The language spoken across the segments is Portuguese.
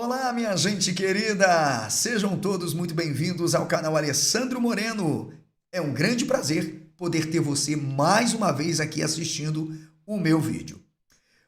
Olá, minha gente querida! Sejam todos muito bem-vindos ao canal Alessandro Moreno. É um grande prazer poder ter você mais uma vez aqui assistindo o meu vídeo.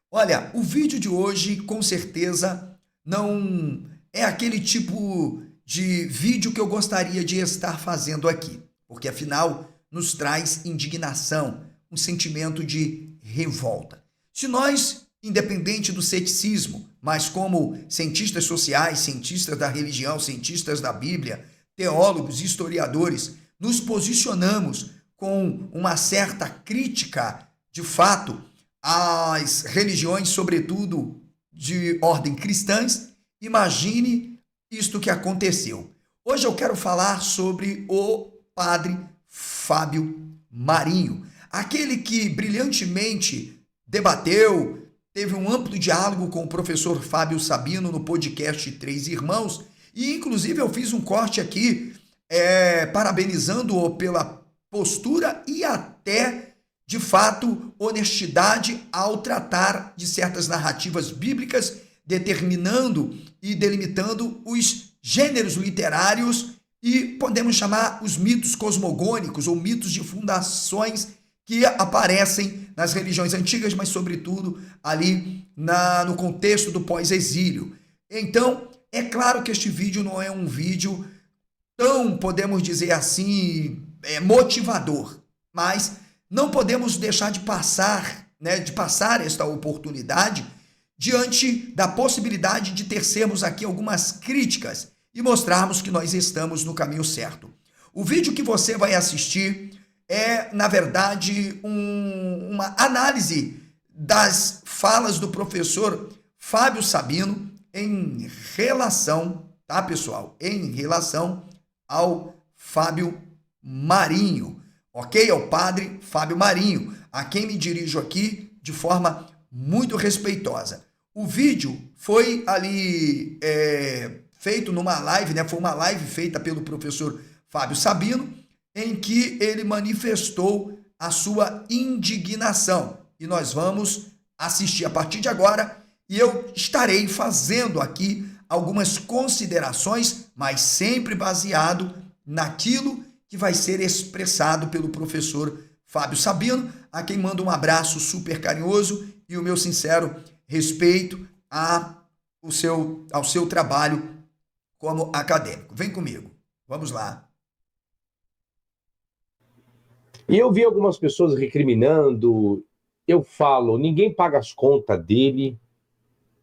Olha, o vídeo de hoje com certeza não é aquele tipo de vídeo que eu gostaria de estar fazendo aqui, porque afinal nos traz indignação, um sentimento de revolta. Se nós, independente do ceticismo, mas como cientistas sociais, cientistas da religião, cientistas da Bíblia, teólogos, historiadores, nos posicionamos com uma certa crítica, de fato, às religiões, sobretudo de ordem cristãs, imagine isto que aconteceu. Hoje eu quero falar sobre o padre Fábio Marinho, aquele que brilhantemente debateu, teve um amplo diálogo com o professor Fábio Sabino no podcast Três Irmãos, e inclusive eu fiz um corte aqui parabenizando-o pela postura e até, de fato, honestidade ao tratar de certas narrativas bíblicas, determinando e delimitando os gêneros literários e podemos chamar os mitos cosmogônicos ou mitos de fundações que aparecem nas religiões antigas, mas sobretudo ali no contexto do pós-exílio. Então, é claro que este vídeo não é um vídeo tão, podemos dizer assim, motivador, mas não podemos deixar de passar esta oportunidade diante da possibilidade de tecermos aqui algumas críticas e mostrarmos que nós estamos no caminho certo. O vídeo que você vai assistir é, na verdade, uma análise das falas do professor Fábio Sabino em relação, tá, pessoal? Em relação ao Fábio Marinho, ok? Ao padre Fábio Marinho, a quem me dirijo aqui de forma muito respeitosa. O vídeo foi ali feito numa live, né? Foi uma live feita pelo professor Fábio Sabino, em que ele manifestou a sua indignação. E nós vamos assistir a partir de agora e eu estarei fazendo aqui algumas considerações, mas sempre baseado naquilo que vai ser expressado pelo professor Fábio Sabino, a quem mando um abraço super carinhoso e o meu sincero respeito ao seu trabalho como acadêmico. Vem comigo, vamos lá. E eu vi algumas pessoas recriminando, eu falo, ninguém paga as contas dele,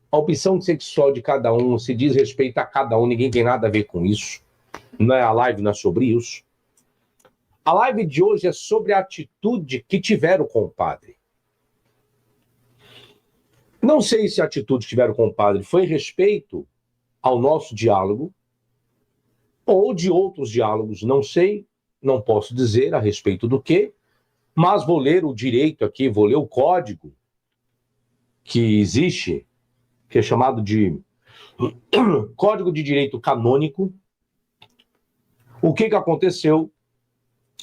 a opção sexual de cada um se diz respeito a cada um, ninguém tem nada a ver com isso, não é a live, não é sobre isso. A live de hoje é sobre a atitude que tiveram com o padre. Não sei se a atitude que tiveram com o padre foi respeito ao nosso diálogo, ou de outros diálogos, não sei, não posso dizer a respeito do que, mas vou ler o direito aqui, vou ler o código que existe, que é chamado de Código de Direito Canônico. O que aconteceu?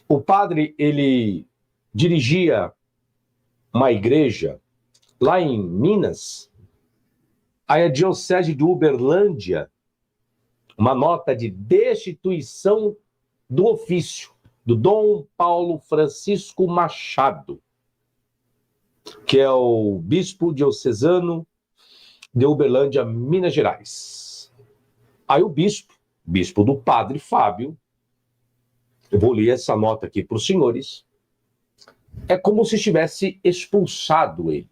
O padre, ele dirigia uma igreja lá em Minas, aí a diocese de Uberlândia, uma nota de destituição do ofício do Dom Paulo Francisco Machado, que é o bispo diocesano de Uberlândia, Minas Gerais. Aí o bispo do padre Fábio, eu vou ler essa nota aqui para os senhores, é como se tivesse expulsado ele,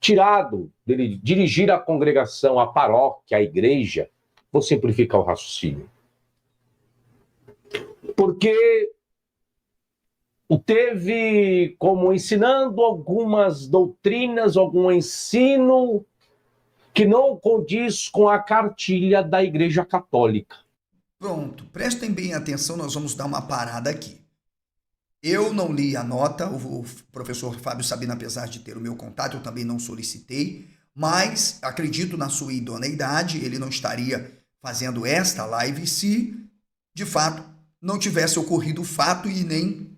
tirado dele dirigir a congregação, a paróquia, a igreja. Vou simplificar o raciocínio. Porque teve como ensinando algumas doutrinas, algum ensino que não condiz com a cartilha da Igreja Católica. Pronto, prestem bem atenção, nós vamos dar uma parada aqui. Eu não li a nota, o professor Fábio Sabino, apesar de ter o meu contato, eu também não solicitei, mas acredito na sua idoneidade, ele não estaria fazendo esta live se, de fato, não tivesse ocorrido o fato e nem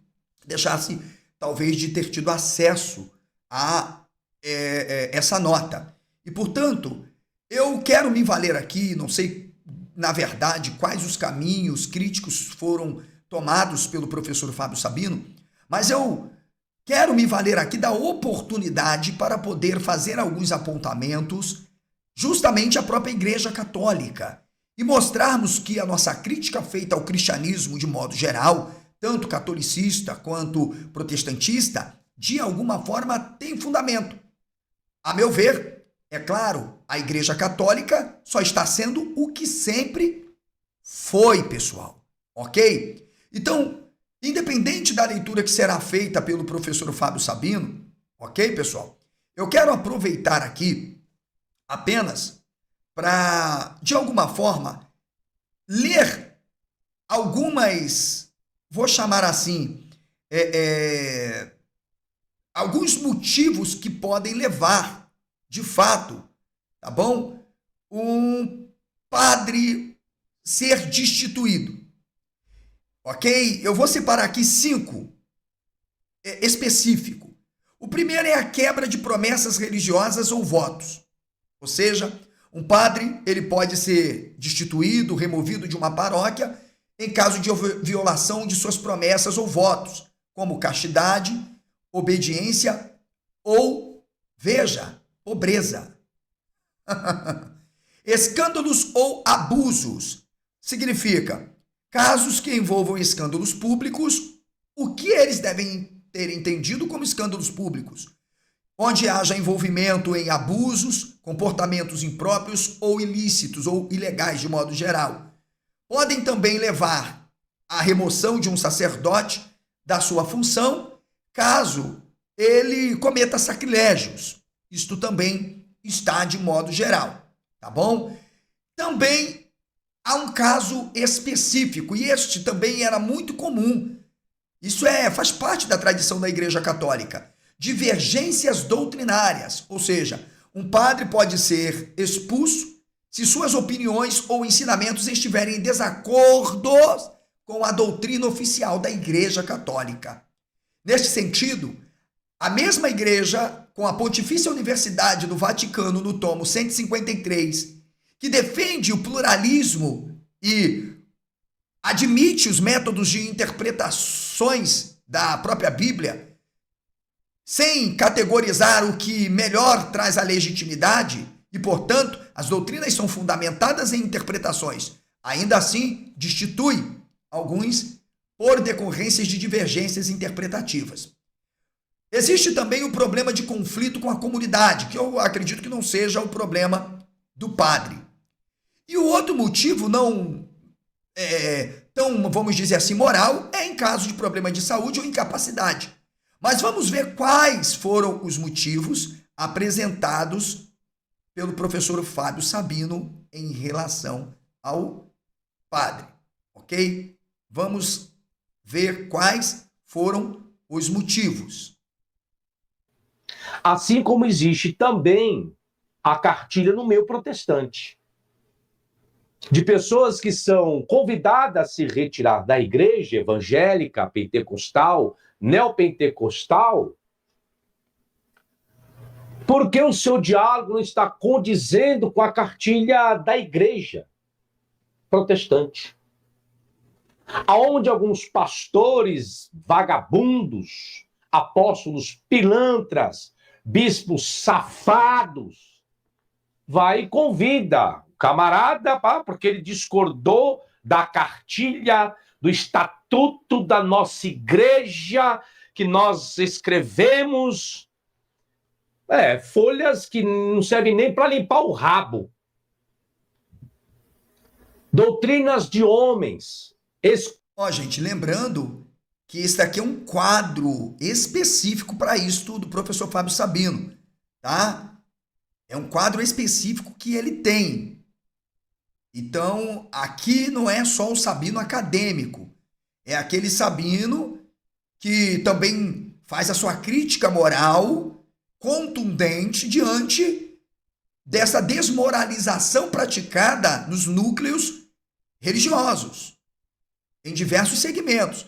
deixasse, talvez, de ter tido acesso a essa nota. E, portanto, Eu quero me valer aqui, não sei, na verdade, quais os caminhos críticos foram tomados pelo professor Fábio Sabino, mas eu quero me valer aqui da oportunidade para poder fazer alguns apontamentos justamente à própria Igreja Católica e mostrarmos que a nossa crítica feita ao cristianismo de modo geral, tanto catolicista quanto protestantista, de alguma forma tem fundamento. A meu ver, é claro, a Igreja Católica só está sendo o que sempre foi, pessoal, ok? Então, independente da leitura que será feita pelo professor Fábio Sabino, ok, pessoal? Eu quero aproveitar aqui apenas para, de alguma forma, ler algumas, vou chamar assim, alguns motivos que podem levar, de fato, tá bom? Um padre ser destituído. Ok? Eu vou separar aqui 5 específico. O primeiro é a quebra de promessas religiosas ou votos. Ou seja, um padre ele pode ser destituído, removido de uma paróquia em caso de violação de suas promessas ou votos, como castidade, obediência ou, veja, pobreza. Escândalos ou abusos significa casos que envolvam escândalos públicos, o que eles devem ter entendido como escândalos públicos? Onde haja envolvimento em abusos, comportamentos impróprios ou ilícitos ou ilegais de modo geral. Podem também levar à remoção de um sacerdote da sua função, caso ele cometa sacrilégios. Isto também está de modo geral, tá bom? Também há um caso específico, e este também era muito comum. Isso faz parte da tradição da Igreja Católica. Divergências doutrinárias, ou seja, um padre pode ser expulso se suas opiniões ou ensinamentos estiverem em desacordo com a doutrina oficial da Igreja Católica. Neste sentido, a mesma Igreja, com a Pontifícia Universidade do Vaticano, no tomo 153, que defende o pluralismo e admite os métodos de interpretações da própria Bíblia, sem categorizar o que melhor traz a legitimidade, e, portanto, as doutrinas são fundamentadas em interpretações. Ainda assim, destitui alguns por decorrências de divergências interpretativas. Existe também o problema de conflito com a comunidade, que eu acredito que não seja o problema do padre. E o outro motivo não tão, vamos dizer assim, moral, é em caso de problema de saúde ou incapacidade. Mas vamos ver quais foram os motivos apresentados pelo professor Fábio Sabino em relação ao padre, ok? Vamos ver quais foram os motivos. Assim como existe também a cartilha no meio protestante, de pessoas que são convidadas a se retirar da igreja evangélica, pentecostal, neopentecostal, porque o seu diálogo não está condizendo com a cartilha da igreja protestante, aonde alguns pastores vagabundos, apóstolos pilantras, bispos safados, vai e convida o camarada, porque ele discordou da cartilha, do estatuto da nossa igreja, que nós escrevemos, folhas que não servem nem para limpar o rabo. Doutrinas de homens. Gente, lembrando que esse daqui é um quadro específico para isso do professor Fábio Sabino, tá? É um quadro específico que ele tem. Então, aqui não é só o Sabino acadêmico, é aquele Sabino que também faz a sua crítica moral contundente diante dessa desmoralização praticada nos núcleos religiosos, em diversos segmentos.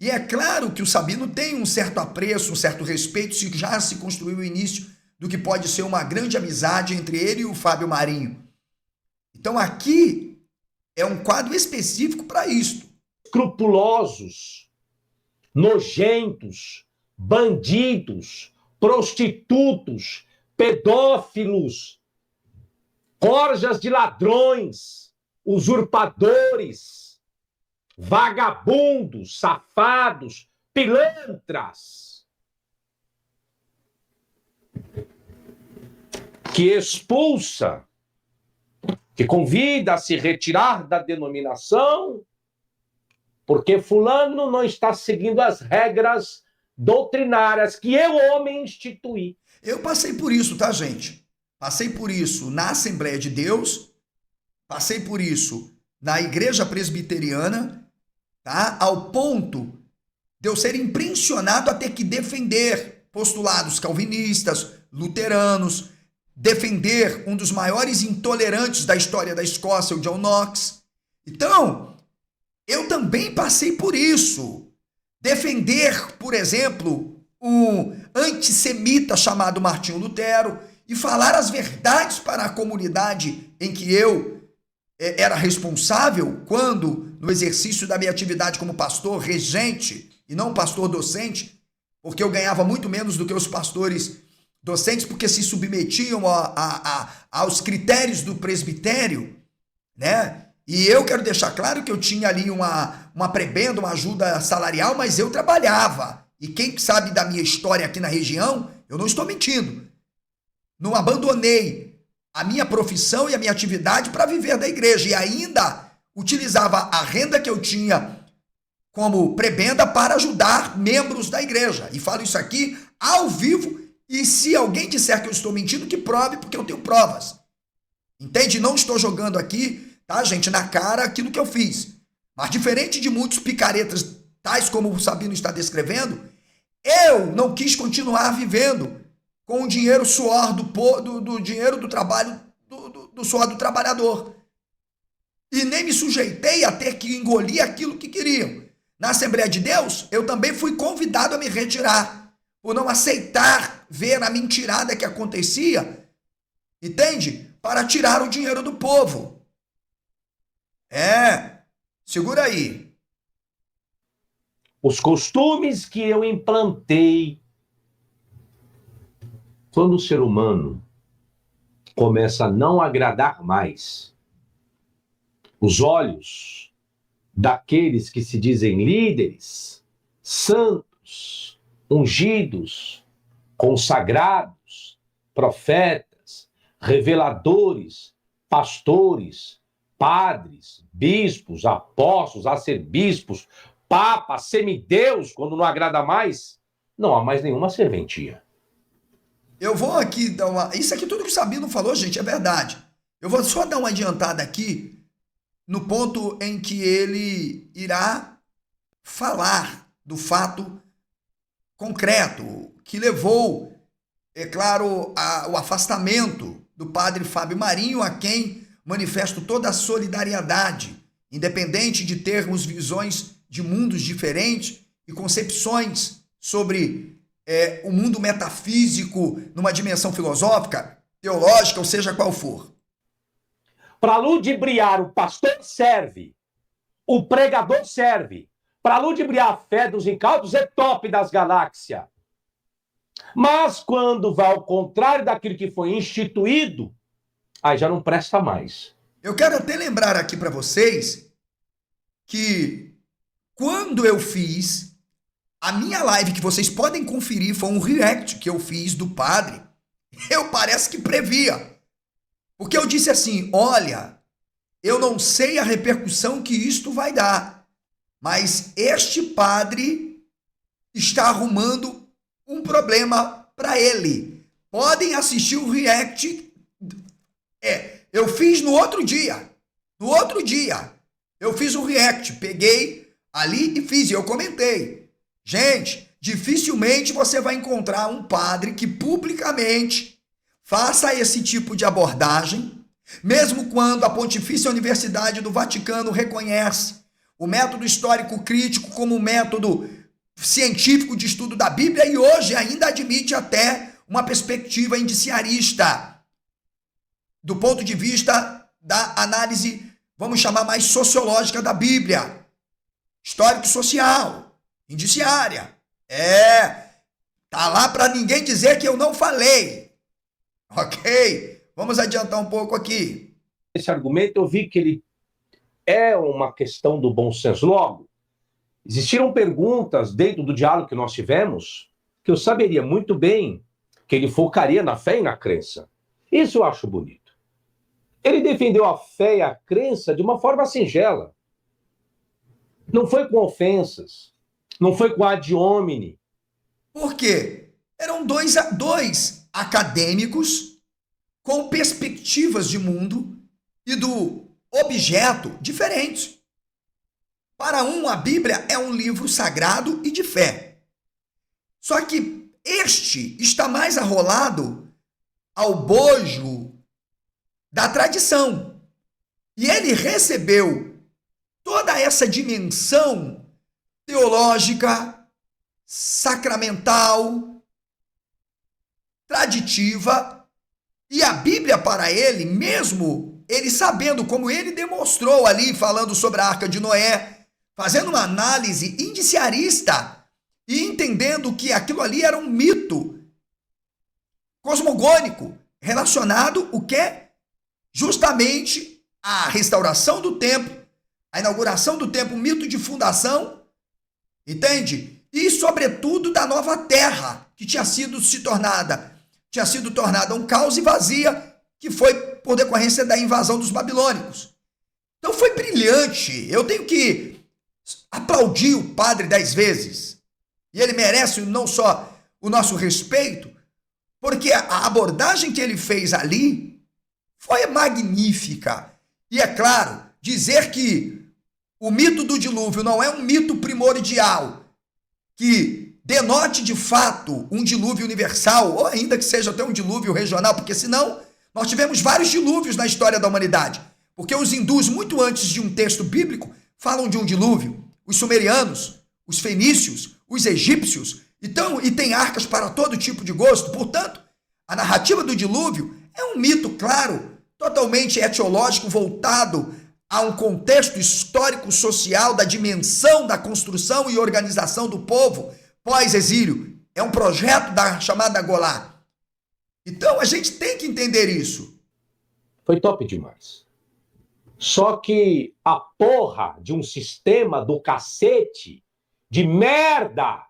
E é claro que o Sabino tem um certo apreço, um certo respeito, se já se construiu o início do que pode ser uma grande amizade entre ele e o Fábio Marinho. Então aqui é um quadro específico para isto. Escrupulosos, nojentos, bandidos, prostitutos, pedófilos, corjas de ladrões, usurpadores, vagabundos, safados, pilantras, que expulsa, que convida a se retirar da denominação, porque fulano não está seguindo as regras doutrinárias que eu, homem, instituí. Eu passei por isso, tá, gente? Passei por isso na Assembleia de Deus, passei por isso na Igreja Presbiteriana, tá? Ao ponto de eu ser impressionado a ter que defender postulados calvinistas, luteranos, defender um dos maiores intolerantes da história da Escócia, o John Knox. Então, eu também passei por isso. Defender, por exemplo, um antissemita chamado Martinho Lutero e falar as verdades para a comunidade em que eu era responsável quando, no exercício da minha atividade como pastor regente e não pastor docente, porque eu ganhava muito menos do que os pastores docentes, porque se submetiam aos critérios do presbitério, né? E eu quero deixar claro que eu tinha ali uma prebenda, uma ajuda salarial, mas eu trabalhava. E quem sabe da minha história aqui na região, eu não estou mentindo. Não abandonei a minha profissão e a minha atividade para viver da igreja. E ainda utilizava a renda que eu tinha como prebenda para ajudar membros da igreja. E falo isso aqui ao vivo. E se alguém disser que eu estou mentindo, que prove, porque eu tenho provas. Entende? Não estou jogando aqui, tá, gente, na cara aquilo que eu fiz. Mas diferente de muitos picaretas, tais como o Sabino está descrevendo, eu não quis continuar vivendo com o dinheiro suor do dinheiro do trabalho, do suor do trabalhador. E nem me sujeitei a ter que engolir aquilo que queriam. Na Assembleia de Deus, eu também fui convidado a me retirar, por não aceitar ver a mentirada que acontecia, entende? Para tirar o dinheiro do povo. Segura aí. Os costumes que eu implantei. Quando o ser humano começa a não agradar mais os olhos daqueles que se dizem líderes, santos, ungidos, consagrados, profetas, reveladores, pastores, padres, bispos, apóstolos, arcebispos, papas, semideus, quando não agrada mais, não há mais nenhuma serventia. Eu vou aqui dar uma... Isso aqui tudo que o Sabino falou, gente, é verdade. Eu vou só dar uma adiantada aqui no ponto em que ele irá falar do fato concreto que levou, é claro, ao afastamento do padre Fábio Marinho, a quem manifesto toda a solidariedade, independente de termos visões de mundos diferentes e concepções sobre o mundo metafísico numa dimensão filosófica, teológica, ou seja qual for. Para ludibriar o pastor serve, o pregador serve. Para ludibriar a fé dos incautos é top das galáxias. Mas quando vai ao contrário daquilo que foi instituído, aí já não presta mais. Eu quero até lembrar aqui para vocês que quando eu fiz a minha live, que vocês podem conferir, foi um react que eu fiz do padre, eu parece que previa. Porque eu disse assim, olha, eu não sei a repercussão que isto vai dar, mas este padre está arrumando um problema para ele. Podem assistir o react. Eu fiz no outro dia. No outro dia, eu fiz um react. Peguei ali e fiz, e eu comentei. Gente, dificilmente você vai encontrar um padre que publicamente faça esse tipo de abordagem, mesmo quando a Pontifícia Universidade do Vaticano reconhece o método histórico crítico como um método científico de estudo da Bíblia e hoje ainda admite até uma perspectiva indiciarista, do ponto de vista da análise, vamos chamar mais sociológica da Bíblia, histórico-social, indiciária. Tá lá para ninguém dizer que eu não falei. Ok? Vamos adiantar um pouco aqui. Esse argumento eu vi que ele é uma questão do bom senso. Logo, existiram perguntas dentro do diálogo que nós tivemos que eu saberia muito bem que ele focaria na fé e na crença. Isso eu acho bonito. Ele defendeu a fé e a crença de uma forma singela. Não foi com ofensas, não foi com ad hominem. Por quê? Eram dois acadêmicos com perspectivas de mundo e do objeto diferentes. Para um, a Bíblia é um livro sagrado e de fé. Só que este está mais arrolado ao bojo da tradição. E ele recebeu toda essa dimensão teológica, sacramental, traditiva, e a Bíblia para ele, mesmo ele sabendo, como ele demonstrou ali, falando sobre a Arca de Noé, fazendo uma análise indiciarista e entendendo que aquilo ali era um mito cosmogônico, relacionado o que? Justamente à restauração do templo, a inauguração do templo, o mito de fundação, entende? E, sobretudo, da nova terra, que tinha sido tornada um caos e vazia, que foi por decorrência da invasão dos babilônicos. Então foi brilhante. Eu tenho que aplaudir o padre 10 vezes. E ele merece não só o nosso respeito, porque a abordagem que ele fez ali foi magnífica. E é claro, dizer que o mito do dilúvio não é um mito primordial, que denote de fato um dilúvio universal, ou ainda que seja até um dilúvio regional, porque senão nós tivemos vários dilúvios na história da humanidade. Porque os hindus, muito antes de um texto bíblico, falam de um dilúvio. Os sumerianos, os fenícios, os egípcios, então, e tem arcas para todo tipo de gosto. Portanto, a narrativa do dilúvio é um mito, claro, totalmente etiológico, voltado a um contexto histórico-social da dimensão da construção e organização do povo pós-exílio. É um projeto da chamada Golá. Então, a gente tem que entender isso. Foi top demais. Só que a porra de um sistema do cacete, de merda,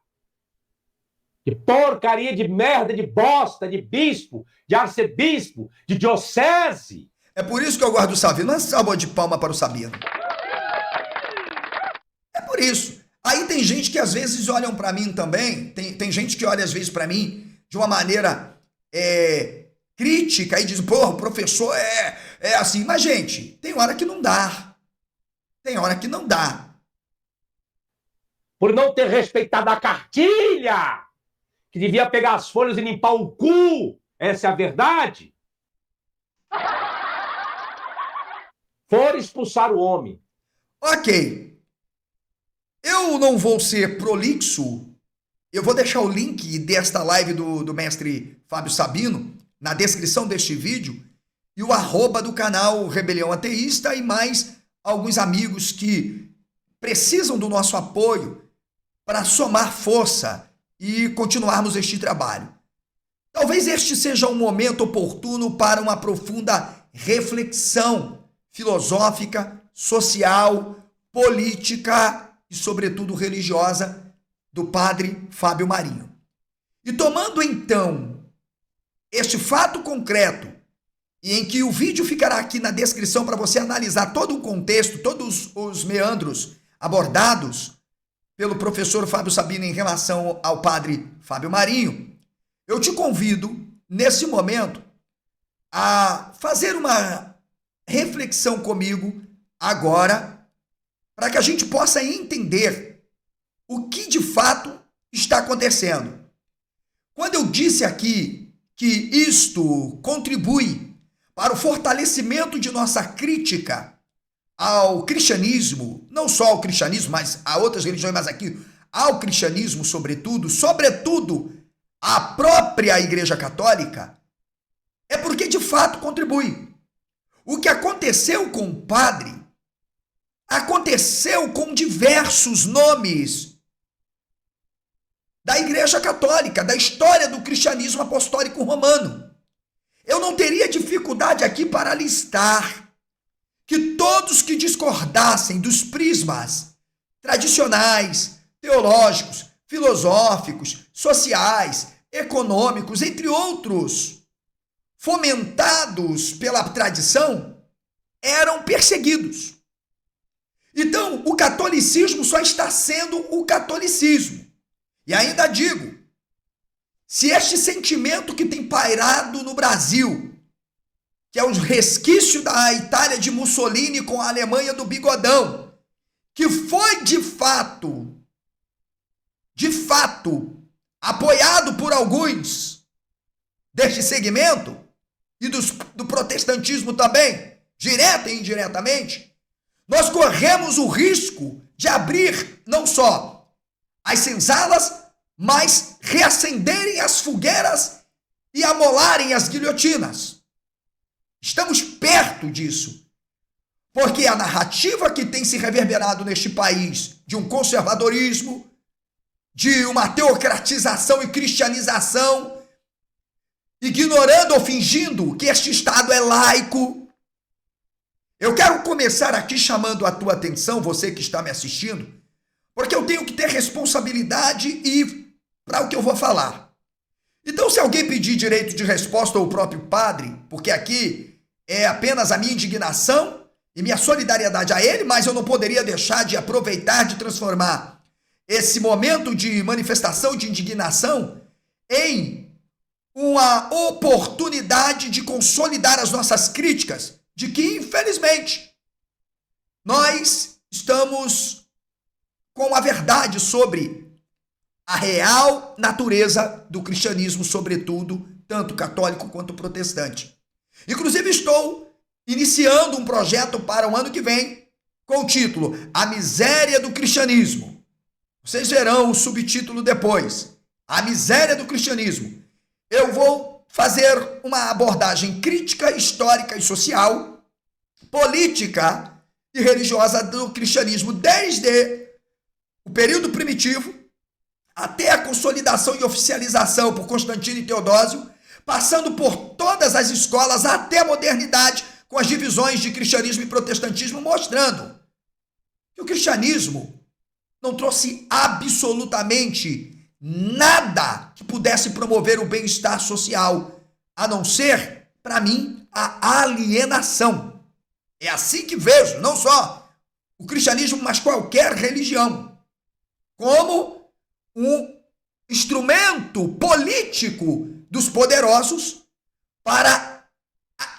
de porcaria, de merda, de bosta, de bispo, de arcebispo, de diocese. É por isso que eu gosto do Sabino. Uma salva de palma para o Sabino. É por isso. Aí tem gente que às vezes olham para mim também, tem gente que olha às vezes para mim de uma maneira crítica e diz, pô, o professor é assim. Mas, gente, tem hora que não dá. Tem hora que não dá. Por não ter respeitado a cartilha, que devia pegar as folhas e limpar o cu. Essa é a verdade. For expulsar o homem. Ok. Eu não vou ser prolixo. Eu vou deixar o link desta live do mestre Fábio Sabino na descrição deste vídeo e o @ do canal Rebelião Ateísta e mais alguns amigos que precisam do nosso apoio para somar força e continuarmos este trabalho. Talvez este seja um momento oportuno para uma profunda reflexão filosófica, social, política e, sobretudo, religiosa do padre Fábio Marinho. E tomando, então, este fato concreto, e em que o vídeo ficará aqui na descrição para você analisar todo o contexto, todos os meandros abordados pelo professor Fábio Sabino em relação ao padre Fábio Marinho, eu te convido, nesse momento, a fazer uma reflexão comigo agora, para que a gente possa entender o que de fato está acontecendo. Quando eu disse aqui que isto contribui para o fortalecimento de nossa crítica ao cristianismo, não só ao cristianismo, mas a outras religiões, mas aqui ao cristianismo, sobretudo a própria Igreja Católica, é porque de fato contribui. O que aconteceu com o padre aconteceu com diversos nomes da Igreja Católica, da história do cristianismo apostólico romano. Eu não teria dificuldade aqui para listar que todos que discordassem dos prismas tradicionais, teológicos, filosóficos, sociais, econômicos, entre outros, fomentados pela tradição, eram perseguidos. Então, o catolicismo só está sendo o catolicismo. E ainda digo, se este sentimento que tem pairado no Brasil, que é o resquício da Itália de Mussolini com a Alemanha do bigodão, que foi de fato, apoiado por alguns deste segmento, e do protestantismo também, direta e indiretamente, nós corremos o risco de abrir não só as senzalas, mas reacenderem as fogueiras e amolarem as guilhotinas. Estamos perto disso, porque a narrativa que tem se reverberado neste país de um conservadorismo, de uma teocratização e cristianização, ignorando ou fingindo que este Estado é laico. Eu quero começar aqui chamando a tua atenção, você que está me assistindo, porque eu tenho que ter responsabilidade e para o que eu vou falar. Então, se alguém pedir direito de resposta ao próprio padre, porque aqui é apenas a minha indignação e minha solidariedade a ele, mas eu não poderia deixar de aproveitar, de transformar esse momento de manifestação de indignação em uma oportunidade de consolidar as nossas críticas, de que, infelizmente, nós estamos com a verdade sobre a real natureza do cristianismo, sobretudo, tanto católico quanto protestante. Inclusive, estou iniciando um projeto para o ano que vem com o título A Miséria do Cristianismo. Vocês verão o subtítulo depois. A Miséria do Cristianismo. Eu vou fazer uma abordagem crítica, histórica e social, política e religiosa do cristianismo, desde o período primitivo até a consolidação e oficialização por Constantino e Teodósio, passando por todas as escolas até a modernidade, com as divisões de cristianismo e protestantismo, mostrando que o cristianismo não trouxe absolutamente nada que pudesse promover o bem-estar social, a não ser, para mim, a alienação. É assim que vejo, não só o cristianismo, mas qualquer religião, como um instrumento político dos poderosos para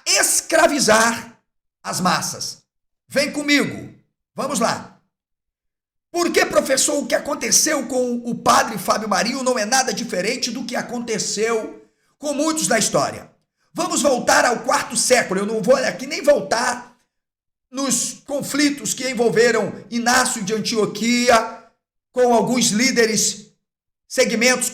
escravizar as massas. Vem comigo, vamos lá. Porque, professor, o que aconteceu com o padre Fábio Marinho não é nada diferente do que aconteceu com muitos da história. Vamos voltar ao quarto século. Eu não vou aqui nem voltar nos conflitos que envolveram Inácio de Antioquia, com alguns líderes, segmentos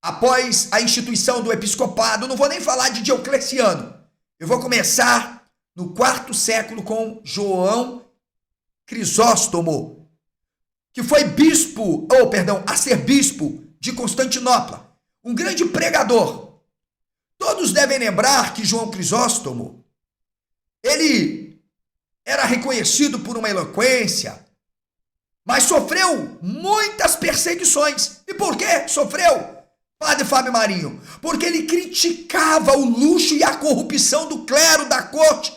após a instituição do episcopado. Eu não vou nem falar de Diocleciano. Eu vou começar no quarto século com João Crisóstomo, que foi arcebispo de Constantinopla, um grande pregador. Todos devem lembrar que João Crisóstomo, ele era reconhecido por uma eloquência, mas sofreu muitas perseguições. E por que sofreu, padre Fábio Marinho? Porque ele criticava o luxo e a corrupção do clero da corte,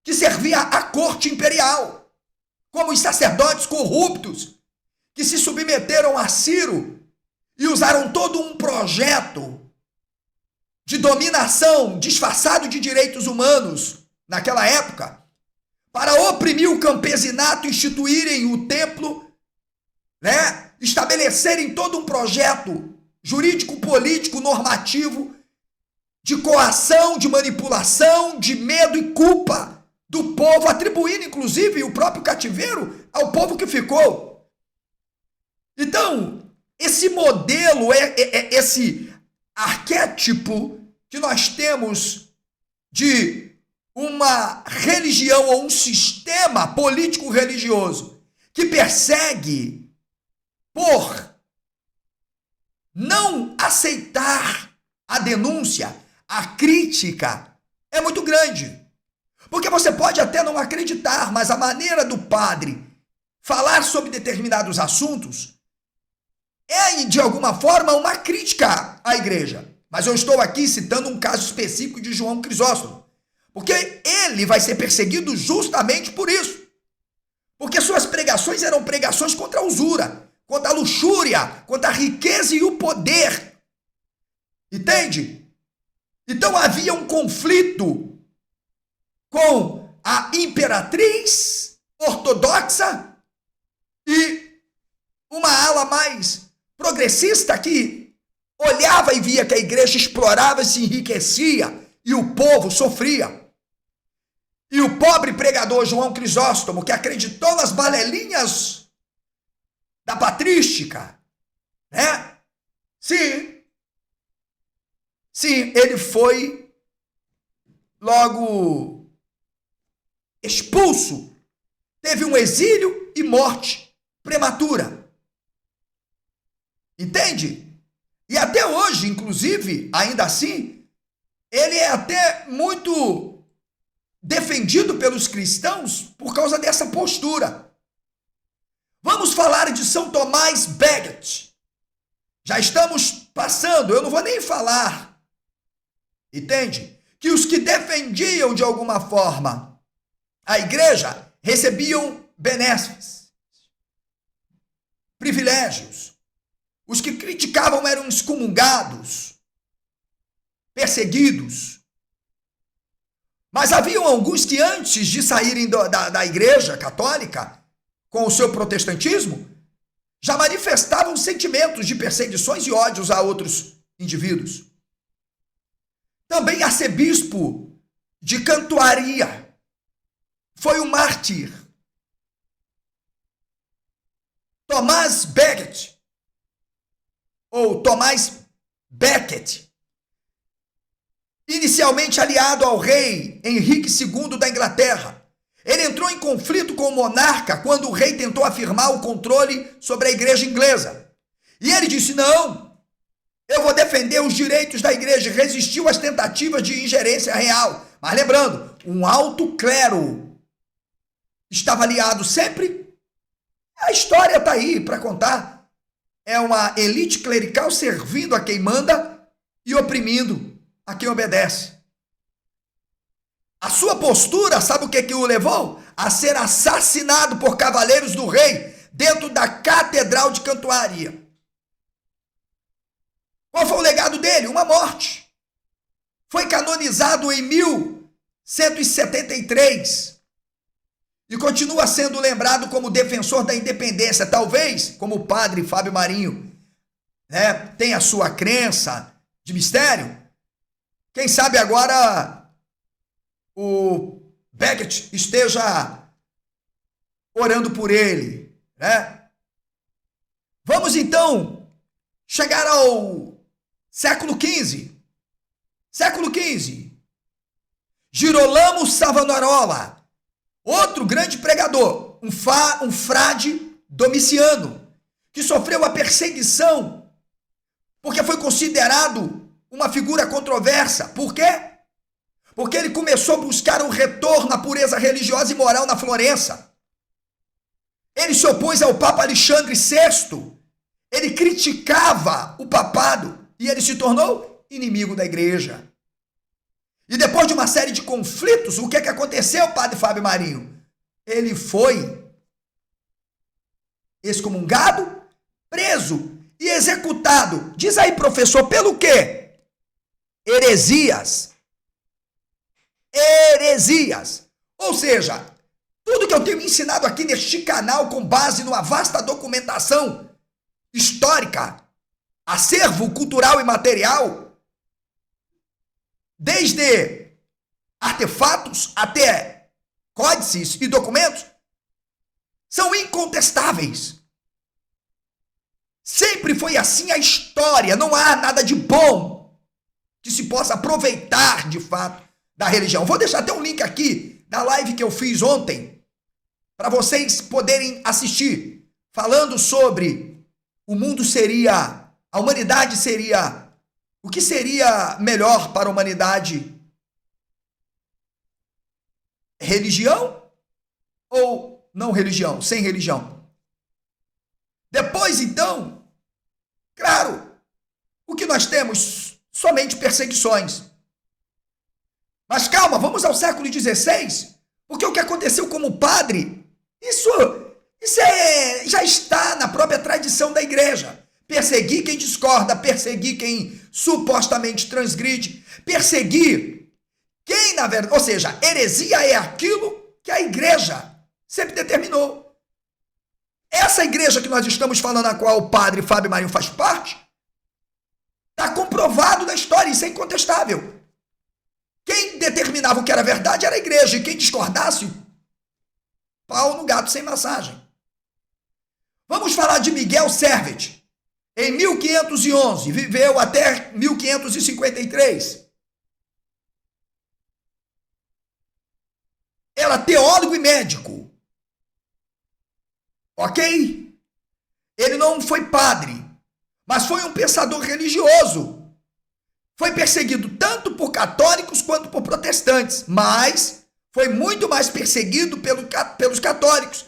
que servia à corte imperial, como os sacerdotes corruptos que se submeteram a Ciro e usaram todo um projeto de dominação disfarçado de direitos humanos naquela época para oprimir o campesinato, instituírem o templo, estabelecerem todo um projeto jurídico, político, normativo de coação, de manipulação, de medo e culpa do povo, atribuindo inclusive o próprio cativeiro ao povo que ficou. Então, esse modelo, esse arquétipo que nós temos de uma religião ou um sistema político-religioso que persegue por não aceitar a denúncia, a crítica, é muito grande. Porque você pode até não acreditar, mas a maneira do padre falar sobre determinados assuntos é, de alguma forma, uma crítica à igreja. Mas eu estou aqui citando um caso específico de João Crisóstomo, porque ele vai ser perseguido justamente por isso. Porque suas pregações eram pregações contra a usura, contra a luxúria, contra a riqueza e o poder. Entende? Então havia um conflito com a imperatriz ortodoxa e uma ala mais progressista que olhava e via que a igreja explorava e se enriquecia e o povo sofria. E o pobre pregador João Crisóstomo, que acreditou nas balelinhas da patrística, né? Sim, ele foi logo expulso, teve um exílio e morte prematura. Entende? E até hoje, inclusive, ainda assim, ele é até muito defendido pelos cristãos por causa dessa postura. Vamos falar de São Tomás Becket. Já estamos passando, eu não vou nem falar, entende? Que os que defendiam de alguma forma a igreja recebiam benesses, privilégios. Os que criticavam eram excomungados, perseguidos. Mas haviam alguns que antes de saírem da igreja católica, com o seu protestantismo, já manifestavam sentimentos de perseguições e ódios a outros indivíduos. Também arcebispo de Cantuaria foi um mártir. Tomás Becket, ou Tomás Becket, inicialmente aliado ao rei Henrique II da Inglaterra. Ele entrou em conflito com o monarca quando o rei tentou afirmar o controle sobre a igreja inglesa. E ele disse: não, eu vou defender os direitos da igreja. Resistiu às tentativas de ingerência real. Mas lembrando, um alto clero estava aliado sempre. A história está aí para contar. É uma elite clerical servindo a quem manda e oprimindo a quem obedece. A sua postura, sabe o que o levou? A ser assassinado por cavaleiros do rei dentro da Catedral de Cantuaria. Qual foi o legado dele? Uma morte. Foi canonizado em 1173 e continua sendo lembrado como defensor da independência. Talvez, como o padre Fábio Marinho, né, tem a sua crença de mistério. Quem sabe agora o Becket esteja orando por ele, né? Vamos então chegar ao século XV. Século XV. Girolamo Savonarola, outro grande pregador, um frade domiciano, que sofreu a perseguição porque foi considerado uma figura controversa. Por quê? Porque ele começou a buscar um retorno à pureza religiosa e moral na Florença. Ele se opôs ao Papa Alexandre VI. Ele criticava o papado e ele se tornou inimigo da igreja. E depois de uma série de conflitos, o que aconteceu, padre Fábio Marinho? Ele foi excomungado, preso e executado. Diz aí, professor, pelo quê? Heresias. Heresias. Ou seja, tudo que eu tenho ensinado aqui neste canal com base numa vasta documentação histórica, acervo cultural e material, desde artefatos até códices e documentos, são incontestáveis. Sempre foi assim a história. Não há nada de bom que se possa aproveitar, de fato, da religião. Vou deixar até um link aqui da live que eu fiz ontem, para vocês poderem assistir, falando sobre o mundo seria, a humanidade seria, o que seria melhor para a humanidade? Religião ou não religião, sem religião? Depois, então, claro, o que nós temos? Somente perseguições. Mas calma, vamos ao século XVI, porque o que aconteceu como padre, isso já está na própria tradição da igreja. Perseguir quem discorda, perseguir quem supostamente transgride, perseguir quem, na verdade, ou seja, heresia é aquilo que a igreja sempre determinou. Essa igreja que nós estamos falando, a qual o padre Fábio Marinho faz parte, está comprovado na história, isso é incontestável. Quem determinava o que era verdade era a igreja, e quem discordasse, pau no gato sem massagem. Vamos falar de Miguel Servet. Em 1511, viveu até 1553. Era teólogo e médico. Ok? Ele não foi padre, mas foi um pensador religioso. Foi perseguido tanto por católicos quanto por protestantes, mas foi muito mais perseguido pelos católicos,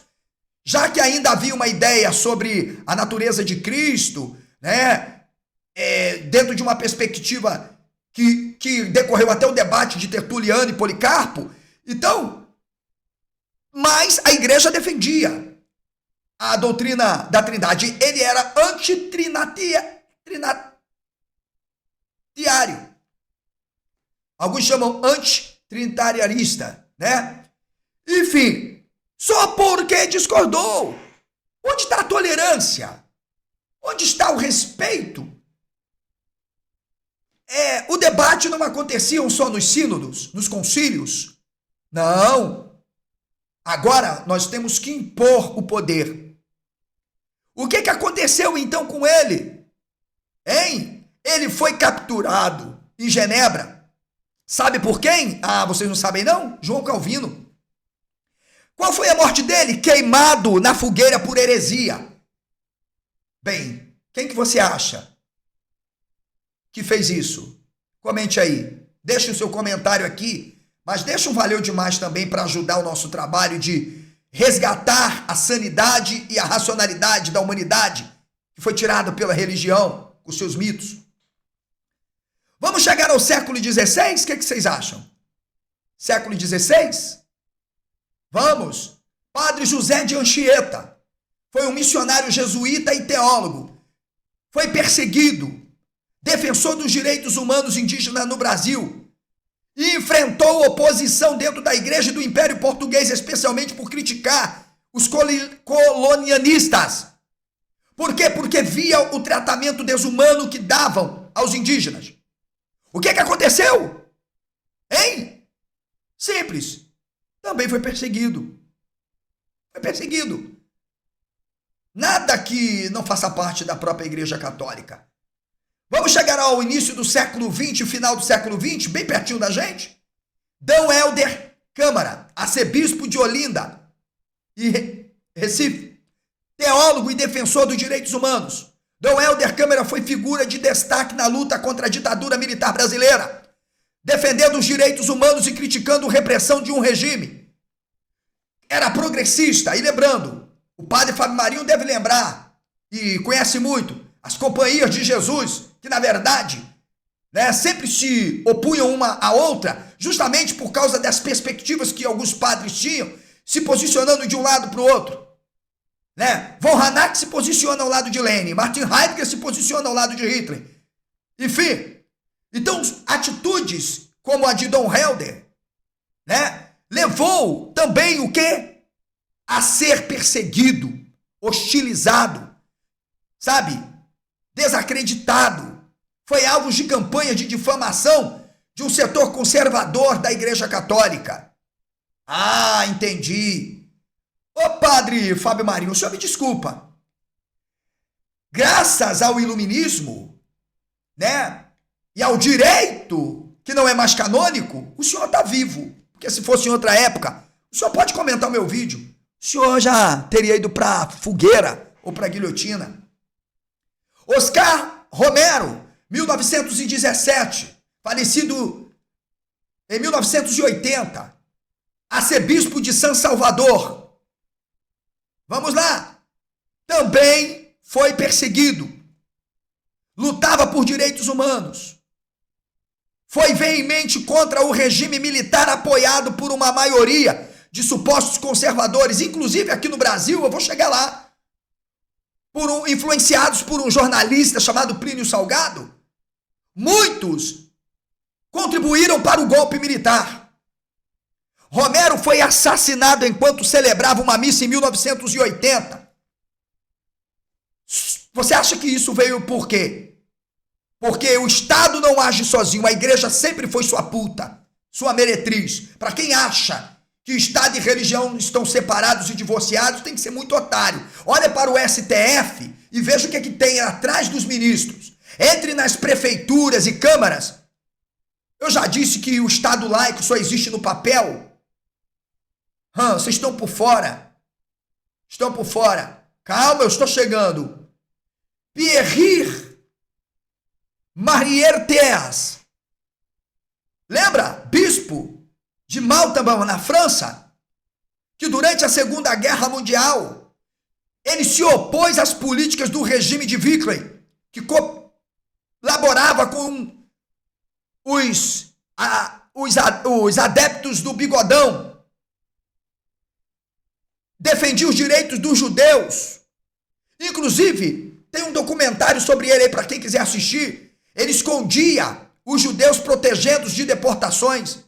já que ainda havia uma ideia sobre a natureza de Cristo, né? Dentro de uma perspectiva que decorreu até o debate de Tertuliano e Policarpo. Então, mas a igreja defendia a doutrina da Trindade. Ele era antitrinatiário. Alguns chamam antitrinitarianista, né? Enfim, só porque discordou. Onde está a tolerância? Onde está o respeito? O debate não acontecia só nos sínodos, nos concílios. Não. Agora nós temos que impor o poder. O que aconteceu então com ele? Ele foi capturado em Genebra. Sabe por quem? Ah, vocês não sabem não? João Calvino. Qual foi a morte dele? Queimado na fogueira por heresia. Bem, quem que você acha que fez isso? Comente aí. Deixe o seu comentário aqui, mas deixa um valeu demais também para ajudar o nosso trabalho de resgatar a sanidade e a racionalidade da humanidade que foi tirada pela religião, com seus mitos. Vamos chegar ao século XVI? O que vocês acham? Século XVI? Vamos. Padre José de Anchieta foi um missionário jesuíta e teólogo. Foi perseguido, defensor dos direitos humanos indígenas no Brasil, e enfrentou oposição dentro da igreja e do Império Português, especialmente por criticar os colonialistas. Por quê? Porque via o tratamento desumano que davam aos indígenas. O que aconteceu? Simples. Também foi perseguido. Foi perseguido. Nada que não faça parte da própria Igreja Católica. Vamos chegar ao início do século XX, final do século XX, bem pertinho da gente. D. Helder Câmara, arcebispo de Olinda e Recife, teólogo e defensor dos direitos humanos. D. Helder Câmara foi figura de destaque na luta contra a ditadura militar brasileira, defendendo os direitos humanos e criticando a repressão de um regime. Era progressista, e lembrando, o padre Fábio Marinho deve lembrar, e conhece muito, as companhias de Jesus, que na verdade, né, sempre se opunham uma à outra, justamente por causa das perspectivas que alguns padres tinham, se posicionando de um lado para o outro. Né? Von Harnack se posiciona ao lado de Lenin, Martin Heidegger se posiciona ao lado de Hitler. Enfim, então atitudes como a de D. Helder, né, levou também o quê? A ser perseguido, hostilizado, sabe? Desacreditado. Foi alvo de campanha de difamação de um setor conservador da Igreja Católica. Ah, entendi. Ô padre Fábio Marinho, o senhor me desculpa. graças ao iluminismo, né, e ao direito, que não é mais canônico, o senhor está vivo. Porque se fosse em outra época, o senhor pode comentar o meu vídeo, o senhor já teria ido para a fogueira ou para a guilhotina. Oscar Romero, 1917, falecido em 1980, arcebispo de São Salvador. Vamos lá. Também foi perseguido. Lutava por direitos humanos. Foi veemente contra o regime militar apoiado por uma maioria de supostos conservadores, inclusive aqui no Brasil, eu vou chegar lá, influenciados por um jornalista chamado Plínio Salgado. Muitos contribuíram para o golpe militar. Romero foi assassinado enquanto celebrava uma missa em 1980. Você acha que isso veio por quê? Porque o Estado não age sozinho, a igreja sempre foi sua puta, sua meretriz. Para quem acha que Estado e religião estão separados e divorciados, tem que ser muito otário. Olha para o STF e veja o que é que tem atrás dos ministros. Entre nas prefeituras e câmaras. Eu já disse que o Estado laico só existe no papel. Vocês estão por fora. Estão por fora. Calma, eu estou chegando. Pierre Marier-Théas. Lembra? Bispo de Malta, na França, que durante a Segunda Guerra Mundial ele se opôs às políticas do regime de Vickley, que colaborava com os adeptos do bigodão, defendia os direitos dos judeus. Inclusive, tem um documentário sobre ele aí para quem quiser assistir. Ele escondia os judeus protegendo-os de deportações.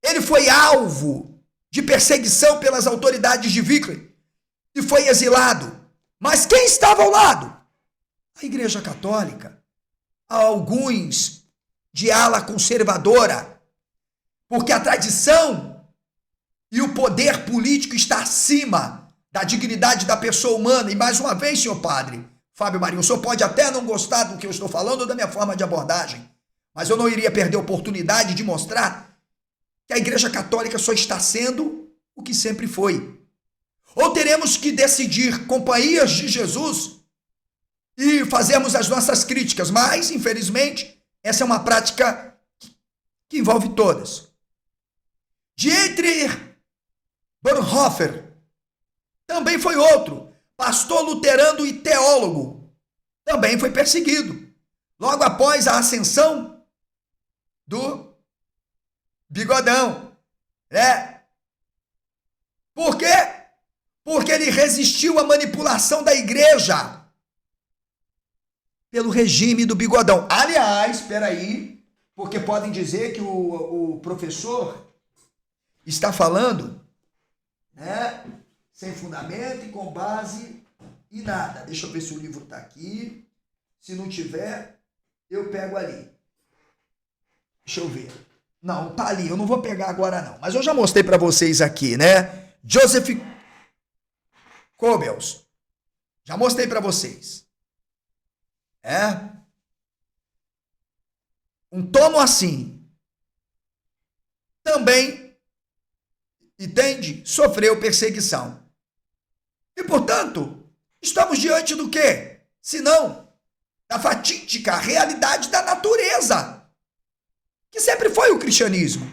Ele foi alvo de perseguição pelas autoridades de Vickley e foi exilado. Mas quem estava ao lado? A Igreja Católica. Alguns de ala conservadora, porque a tradição e o poder político está acima da dignidade da pessoa humana. E mais uma vez, senhor padre Fábio Marinho, o senhor pode até não gostar do que eu estou falando ou da minha forma de abordagem, mas eu não iria perder a oportunidade de mostrar que a Igreja Católica só está sendo o que sempre foi. Ou teremos que decidir companhias de Jesus e fazermos as nossas críticas, mas, infelizmente, essa é uma prática que envolve todas. Dietrich Bonhoeffer também foi outro, pastor luterano e teólogo, também foi perseguido, logo após a ascensão do bigodão, né? Por quê? Porque ele resistiu à manipulação da igreja pelo regime do bigodão. Aliás, espera aí, porque podem dizer que o professor está falando, né, sem fundamento e com base em nada. Deixa eu ver se o livro está aqui. Se não tiver, eu pego ali. Deixa eu ver. Não, tá ali. Eu não vou pegar agora não. Mas eu já mostrei para vocês aqui, né? Joseph Goebbels. Já mostrei para vocês. Um tomo assim. Também, entende? Sofreu perseguição. E, portanto, estamos diante do quê? Senão da fatídica realidade da natureza, que sempre foi o cristianismo.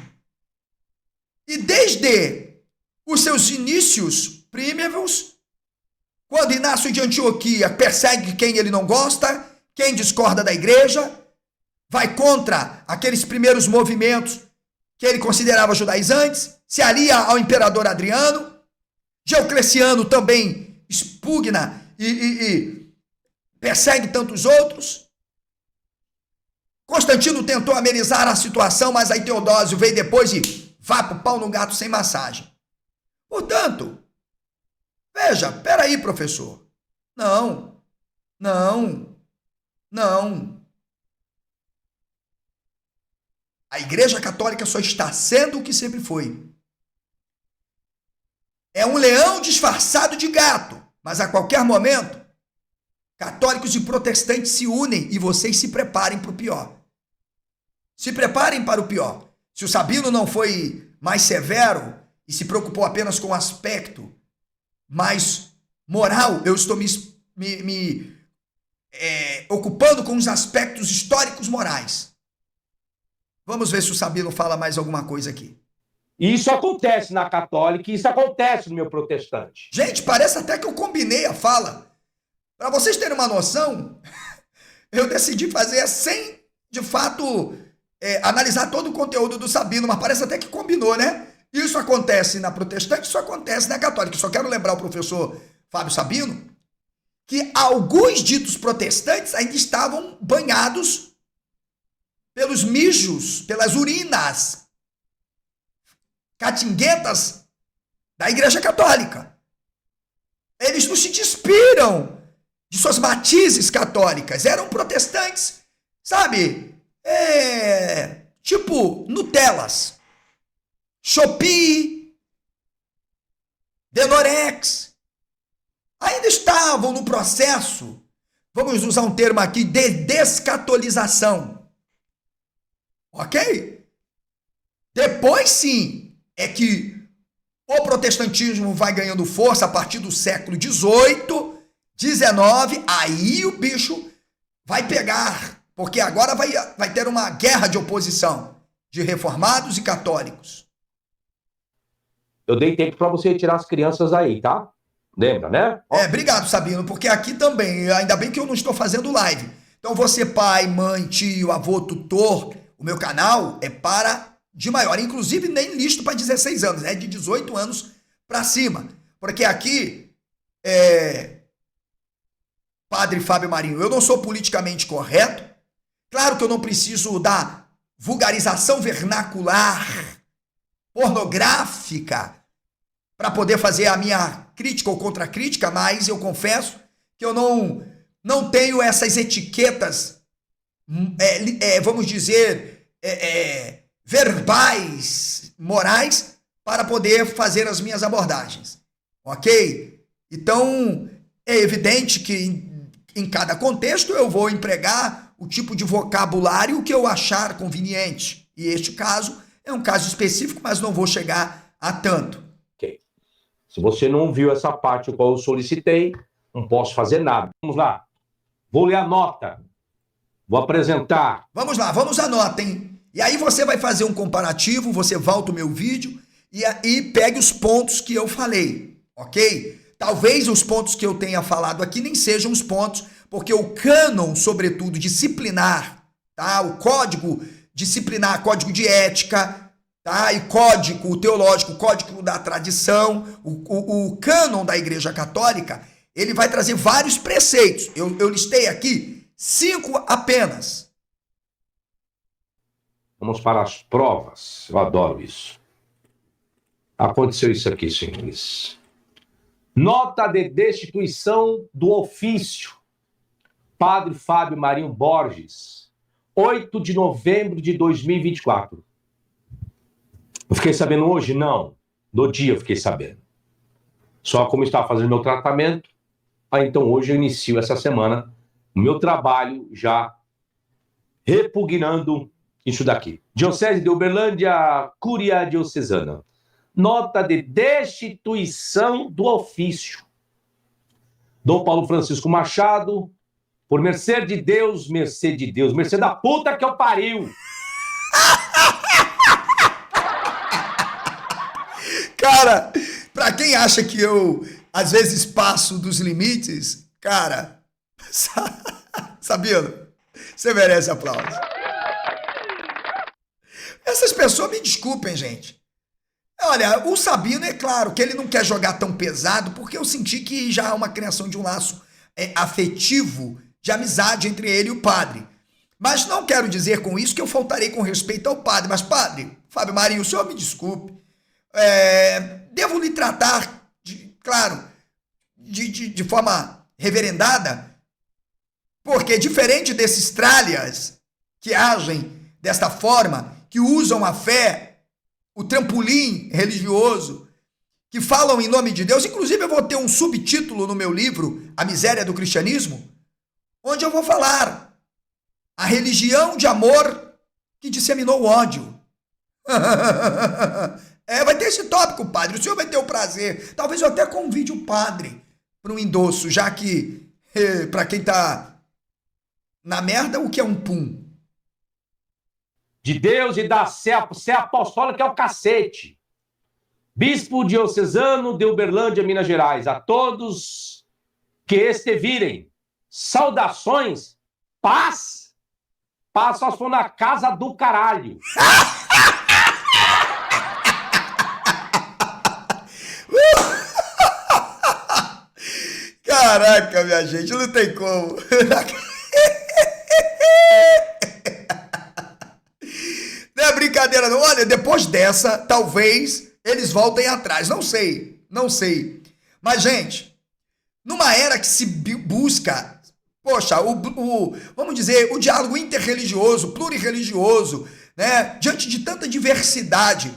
E desde os seus inícios primeiros, quando Inácio de Antioquia persegue quem ele não gosta, quem discorda da igreja, vai contra aqueles primeiros movimentos que ele considerava judaizantes, se alia ao imperador Adriano. Diocleciano também expugna e persegue tantos outros. Constantino tentou amenizar a situação, mas aí Teodósio veio depois e vá pro pau no gato sem massagem. Portanto, veja, peraí, professor. Não. A Igreja Católica só está sendo o que sempre foi. É um leão disfarçado de gato, mas a qualquer momento católicos e protestantes se unem e vocês se preparem para o pior. Se preparem para o pior. Se o Sabino não foi mais severo e se preocupou apenas com o aspecto mais moral, eu estou me ocupando com os aspectos históricos morais. Vamos ver se o Sabino fala mais alguma coisa aqui. E isso acontece na católica e isso acontece no meu protestante. Gente, parece até que eu combinei a fala. Para vocês terem uma noção, eu decidi fazer sem, de fato, analisar todo o conteúdo do Sabino, mas parece até que combinou, né? Isso acontece na protestante, isso acontece na católica. Só quero lembrar o professor Fábio Sabino que alguns ditos protestantes ainda estavam banhados pelos mijos, pelas urinas catinguetas da Igreja Católica. Eles não se despiram de suas matizes católicas. Eram protestantes, sabe? Tipo Nutellas, Shopee, Denorex. Ainda estavam no processo, vamos usar um termo aqui, de descatolização. Ok? Depois sim, é que o protestantismo vai ganhando força a partir do século XVIII, XIX, aí o bicho vai pegar, porque agora vai ter uma guerra de oposição de reformados e católicos. Eu dei tempo para você retirar as crianças aí, tá? Lembra, né? Obrigado, Sabino, porque aqui também, ainda bem que eu não estou fazendo live. Então você, pai, mãe, tio, avô, tutor, o meu canal é para de maior, inclusive nem listo para 16 anos, é de 18 anos para cima. Porque aqui, Padre Fábio Marinho, eu não sou politicamente correto. Claro que eu não preciso da vulgarização vernacular, pornográfica, para poder fazer a minha crítica ou contracrítica, mas eu confesso que eu não tenho essas etiquetas, vamos dizer, verbais, morais, para poder fazer as minhas abordagens, ok? Então, é evidente que em cada contexto eu vou empregar o tipo de vocabulário que eu achar conveniente. E este caso é um caso específico, mas não vou chegar a tanto. Ok. Se você não viu essa parte qual eu solicitei, não posso fazer nada. Vamos lá. Vou ler a nota. Vou apresentar. Vamos lá, vamos à nota, hein? E aí você vai fazer um comparativo, você volta o meu vídeo e aí pegue os pontos que eu falei, ok? Talvez os pontos que eu tenha falado aqui nem sejam os pontos, porque o cânon, sobretudo, disciplinar, tá? O código disciplinar, código de ética, tá? E código teológico, código da tradição, o cânon da Igreja Católica, ele vai trazer vários preceitos. Eu listei aqui 5 apenas. Vamos para as provas. Eu adoro isso. Aconteceu isso aqui, senhores. Nota de destituição do ofício. Padre Fábio Marinho Borges, 8 de novembro de 2024. Eu fiquei sabendo hoje? Não. No dia eu fiquei sabendo. Só como estava fazendo meu tratamento, então hoje eu inicio essa semana o meu trabalho já repugnando isso daqui. Diocese de Uberlândia, Cúria Diocesana. Nota de destituição do ofício. Dom Paulo Francisco Machado, por mercê de Deus, mercê da puta que eu pariu. Cara, pra quem acha que eu, às vezes, passo dos limites, cara, Sabino, você merece aplauso. Essas pessoas me desculpem, gente. Olha, o Sabino, é claro que ele não quer jogar tão pesado, porque eu senti que já há uma criação de um laço afetivo, de amizade entre ele e o padre. Mas não quero dizer com isso que eu faltarei com respeito ao padre. Mas, padre, Fábio Marinho, o senhor me desculpe. Devo lhe tratar, de forma reverendada, porque diferente desses tralhas que agem desta forma, que usam a fé, o trampolim religioso, que falam em nome de Deus, inclusive eu vou ter um subtítulo no meu livro, A Miséria do Cristianismo, onde eu vou falar a religião de amor que disseminou o ódio. Vai ter esse tópico, padre. O senhor vai ter o prazer. Talvez eu até convide o padre para um endosso, já que, para quem tá na merda, o que é um pum? De Deus e da Sé Apostólica é o cacete. Bispo diocesano de Uberlândia, Minas Gerais. A todos que estevirem, saudações, paz. Paz só se for na casa do caralho. Caraca, minha gente, não tem como. Não é brincadeira, não. Olha, depois dessa, talvez eles voltem atrás. Não sei, não sei. Mas, gente, numa era que se busca, poxa, vamos dizer, o diálogo interreligioso, plurirreligioso, né? Diante de tanta diversidade.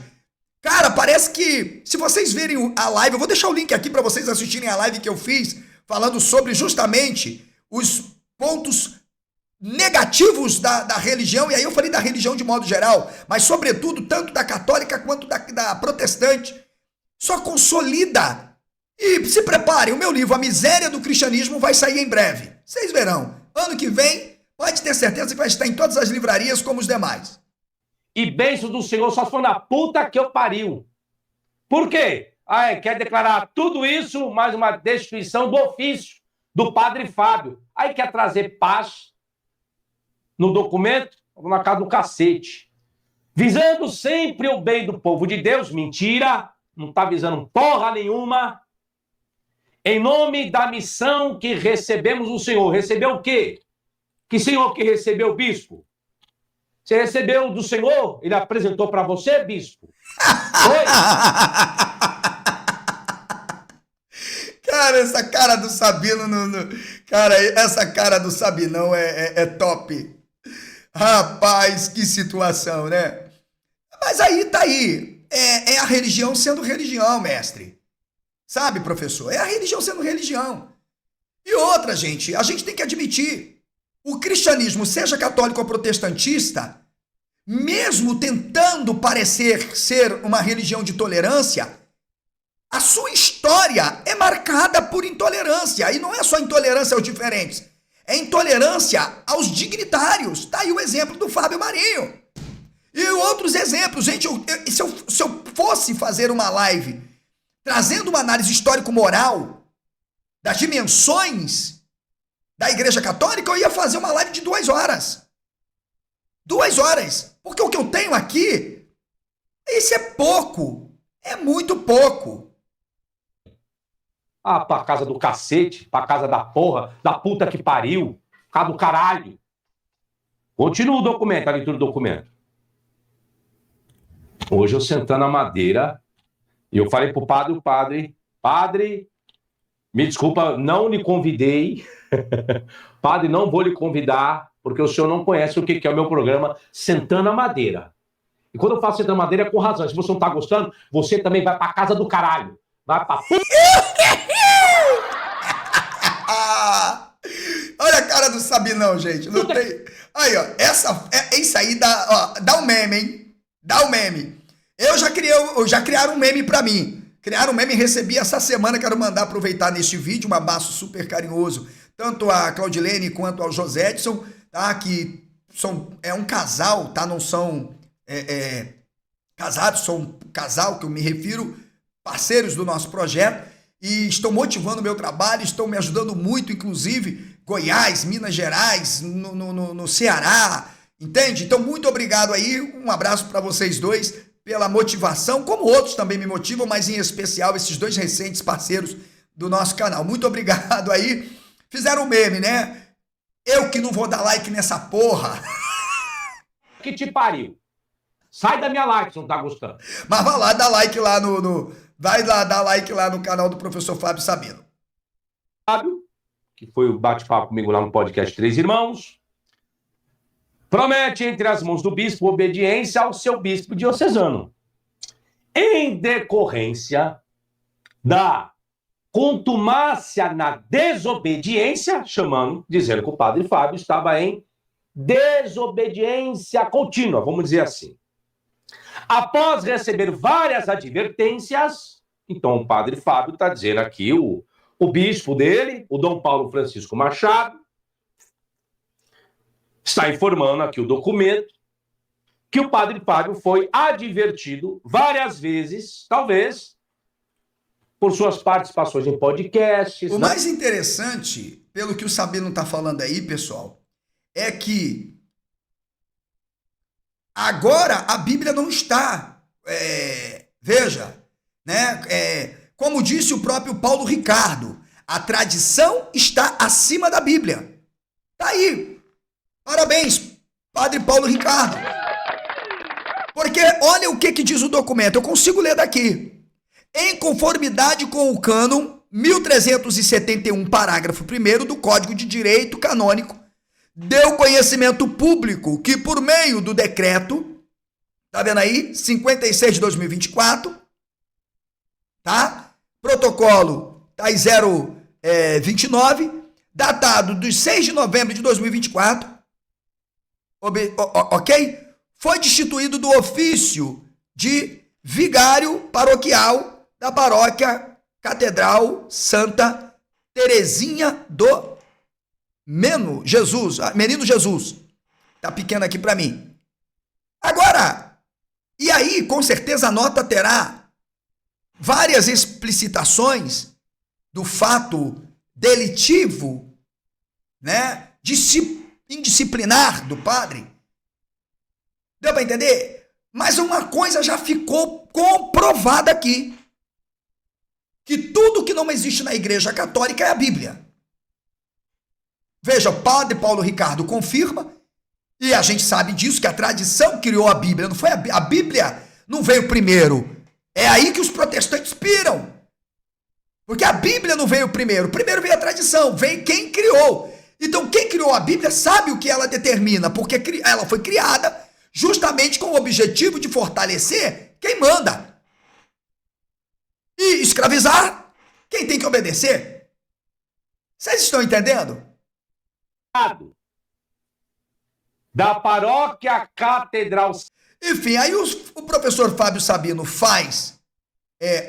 Cara, parece que, se vocês verem a live, eu vou deixar o link aqui para vocês assistirem a live que eu fiz, falando sobre justamente os pontos negativos da religião, e aí eu falei da religião de modo geral, mas sobretudo tanto da católica quanto da protestante, só consolida. E se preparem, o meu livro A Miséria do Cristianismo vai sair em breve. Vocês verão, ano que vem, pode ter certeza que vai estar em todas as livrarias como os demais. E bênção do Senhor só se for na puta que eu pariu. Por quê? Quer declarar tudo isso, mais uma destituição do ofício do padre Fábio. Aí quer trazer paz no documento, na casa do cacete. Visando sempre o bem do povo de Deus, mentira, não tá visando porra nenhuma. Em nome da missão que recebemos do Senhor. Recebeu o quê? Que Senhor que recebeu, bispo? Você recebeu do Senhor? Ele apresentou para você, bispo? Foi? Cara, essa cara do Sabino, cara, essa cara do Sabinão é top. Rapaz, que situação, né? Mas aí tá aí. É a religião sendo religião, mestre. Sabe, professor? É a religião sendo religião. E outra, gente, a gente tem que admitir. O cristianismo, seja católico ou protestantista, mesmo tentando parecer ser uma religião de tolerância, a sua história é marcada por intolerância. E não é só intolerância aos diferentes, é intolerância aos dignitários. Tá aí o exemplo do Fábio Marinho. E outros exemplos. Gente, se eu fosse fazer uma live trazendo uma análise histórico-moral das dimensões da Igreja Católica, eu ia fazer uma live de 2 horas. 2 horas. Porque o que eu tenho aqui, isso é pouco. É muito pouco. Pra casa do cacete, pra casa da porra, da puta que pariu, casa do caralho. Continua o documento, a leitura do documento. Hoje eu sentando na madeira, e eu falei pro padre, padre, me desculpa, não lhe convidei. Padre, não vou lhe convidar, porque o senhor não conhece o que é o meu programa Sentando na Madeira. E quando eu falo Sentando na Madeira, é com razão. Se você não tá gostando, você também vai pra casa do caralho. Vai pra... Olha a cara do Sabinão, gente. Não tem... Aí, ó. Isso aí dá um meme, hein? Dá um meme. Já criaram um meme pra mim. Criaram um meme e recebi essa semana. Quero mandar aproveitar neste vídeo um abraço super carinhoso, tanto a Claudilene quanto ao José Edson, tá? Que é um casal, tá? Não são casados, são um casal que eu me refiro, parceiros do nosso projeto, e estão motivando o meu trabalho, estão me ajudando muito, inclusive Goiás, Minas Gerais, no Ceará, entende? Então, muito obrigado aí, um abraço para vocês dois pela motivação, como outros também me motivam, mas em especial esses 2 recentes parceiros do nosso canal. Muito obrigado aí. Fizeram um meme, né? Eu que não vou dar like nessa porra. Que te pariu. Sai da minha live se não tá gostando. Mas vai lá, dá like lá vai lá, dá like lá no canal do professor Fábio Sabino. Fábio, que foi o bate-papo comigo lá no podcast Três Irmãos, promete entre as mãos do bispo obediência ao seu bispo diocesano. Em decorrência da contumácia na desobediência, dizendo que o padre Fábio estava em desobediência contínua, vamos dizer assim. Após receber várias advertências, então o padre Fábio está dizendo aqui, o bispo dele, o Dom Paulo Francisco Machado, está informando aqui o documento, que o padre Fábio foi advertido várias vezes, talvez, por suas participações em podcasts. O mais interessante, pelo que o Sabino está falando aí, pessoal, é que agora a Bíblia não está, veja, né? Como disse o próprio Paulo Ricardo, a tradição está acima da Bíblia. Tá aí. Parabéns, Padre Paulo Ricardo. Porque olha o que diz o documento, eu consigo ler daqui. Em conformidade com o cânon 1371, parágrafo 1º do Código de Direito Canônico, deu conhecimento público que por meio do decreto, tá vendo aí, 56 de 2024, tá? Protocolo tá aí 029, datado dos 6 de novembro de 2024, ok? Foi destituído do ofício de vigário paroquial da paróquia Catedral Santa Terezinha do Menino Jesus. Tá pequeno aqui para mim. Agora, e aí, com certeza a nota terá várias explicitações do fato delitivo, né, indisciplinar do padre. Deu para entender? Mas uma coisa já ficou comprovada aqui, que tudo que não existe na Igreja Católica é a Bíblia. Veja, o padre Paulo Ricardo confirma, e a gente sabe disso, que a tradição criou a Bíblia, não foi a Bíblia não veio primeiro. É aí que os protestantes piram. Porque a Bíblia não veio primeiro veio a tradição, veio quem criou. Então quem criou a Bíblia sabe o que ela determina, porque ela foi criada justamente com o objetivo de fortalecer quem manda e escravizar quem tem que obedecer. Vocês estão entendendo? Da paróquia Catedral. Enfim, aí o professor Fábio Sabino faz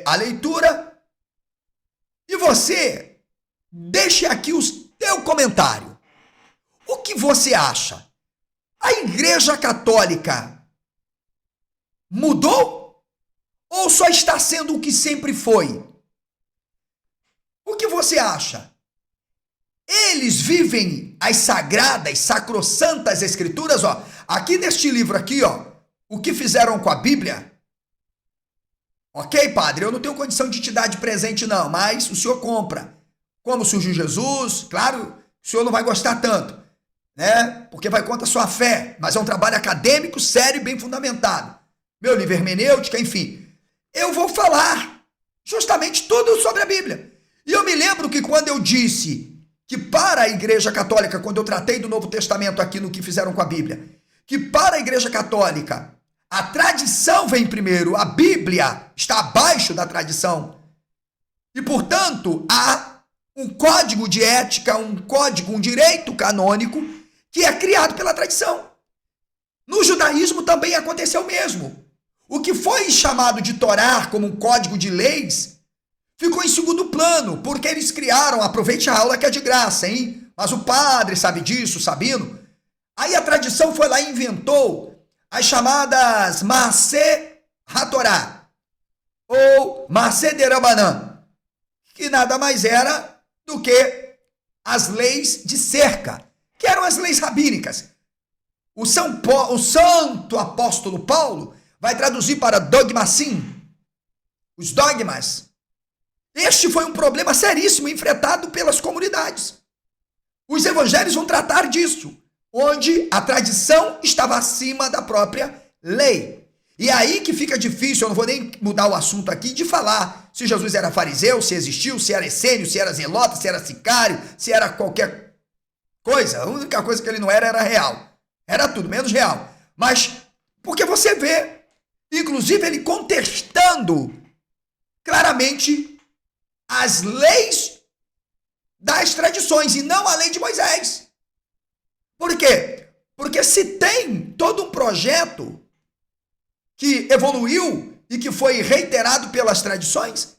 a leitura e você deixe aqui o teu comentário. O que você acha? A Igreja Católica mudou ou só está sendo o que sempre foi? O que você acha? Eles vivem as sagradas, sacrossantas escrituras, ó. Aqui neste livro aqui, ó, o que fizeram com a Bíblia? Ok, padre, eu não tenho condição de te dar de presente não, mas o senhor compra. Como surgiu Jesus, claro, o senhor não vai gostar tanto, né? Porque vai contra a sua fé, mas é um trabalho acadêmico, sério e bem fundamentado. Meu livro hermenêutica, enfim. Eu vou falar justamente tudo sobre a Bíblia. E eu me lembro que quando eu disse que para a Igreja Católica, quando eu tratei do Novo Testamento aqui no que fizeram com a Bíblia, que para a Igreja Católica a tradição vem primeiro, a Bíblia está abaixo da tradição. E, portanto, há um código de ética, um direito canônico que é criado pela tradição. No judaísmo também aconteceu o mesmo. O que foi chamado de Torá como um código de leis ficou em segundo plano, porque eles criaram, aproveite a aula que é de graça, hein? Mas o padre sabe disso, Sabino. Aí a tradição foi lá e inventou as chamadas Maaseh HaTorah, ou Maaseh de Rabanan, que nada mais era do que as leis de cerca, que eram as leis rabínicas. O santo apóstolo Paulo vai traduzir para dogmasim, os dogmas. Este foi um problema seríssimo enfrentado pelas comunidades. Os evangelhos vão tratar disso, onde a tradição estava acima da própria lei. E aí que fica difícil, eu não vou nem mudar o assunto aqui, de falar se Jesus era fariseu, se existiu, se era essênio, se era zelota, se era sicário, se era qualquer coisa. A única coisa que ele não era real. Era tudo, menos real. Mas, porque você vê, inclusive ele contestando claramente as leis das tradições e não a lei de Moisés. Por quê? Porque se tem todo um projeto que evoluiu e que foi reiterado pelas tradições,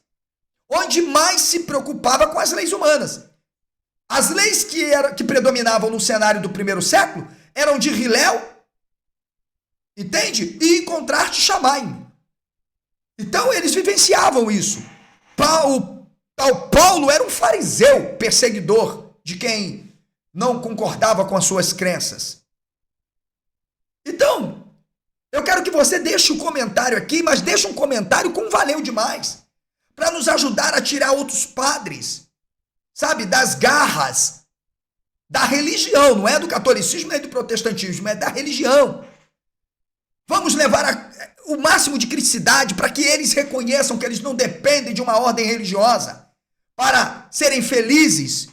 onde mais se preocupava com as leis humanas. As leis que predominavam no cenário do primeiro século eram de Hilel, entende? E Contraste Shammai. Então eles vivenciavam isso. Paulo era um fariseu, perseguidor de quem não concordava com as suas crenças. Então, eu quero que você deixe um comentário aqui, mas deixe um comentário com valeu demais, para nos ajudar a tirar outros padres, sabe, das garras da religião, não é do catolicismo nem do protestantismo, é da religião. Vamos levar o máximo de criticidade para que eles reconheçam que eles não dependem de uma ordem religiosa para serem felizes,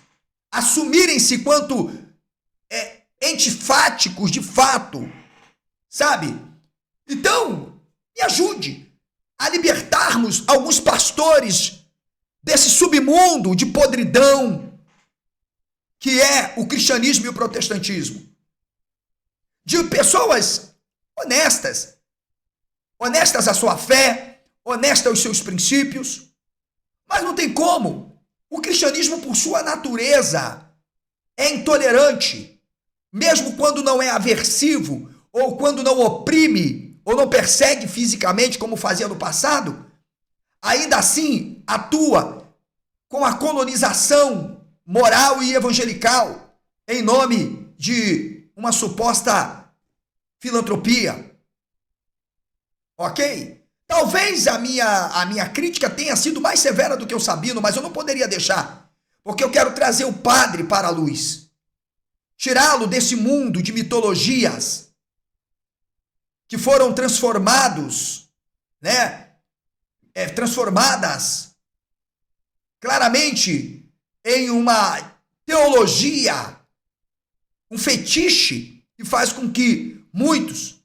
assumirem-se quanto antifáticos de fato, sabe? Então, me ajude a libertarmos alguns pastores desse submundo de podridão que é o cristianismo e o protestantismo. De pessoas honestas à sua fé, honestas aos seus princípios, mas não tem como. O cristianismo, por sua natureza, é intolerante, mesmo quando não é aversivo, ou quando não oprime, ou não persegue fisicamente, como fazia no passado, ainda assim atua com a colonização moral e evangelical em nome de uma suposta filantropia. Ok? Talvez a minha crítica tenha sido mais severa do que o Sabino, mas eu não poderia deixar, porque eu quero trazer o padre para a luz, tirá-lo desse mundo de mitologias que foram transformadas claramente em uma teologia, um fetiche, que faz com que muitos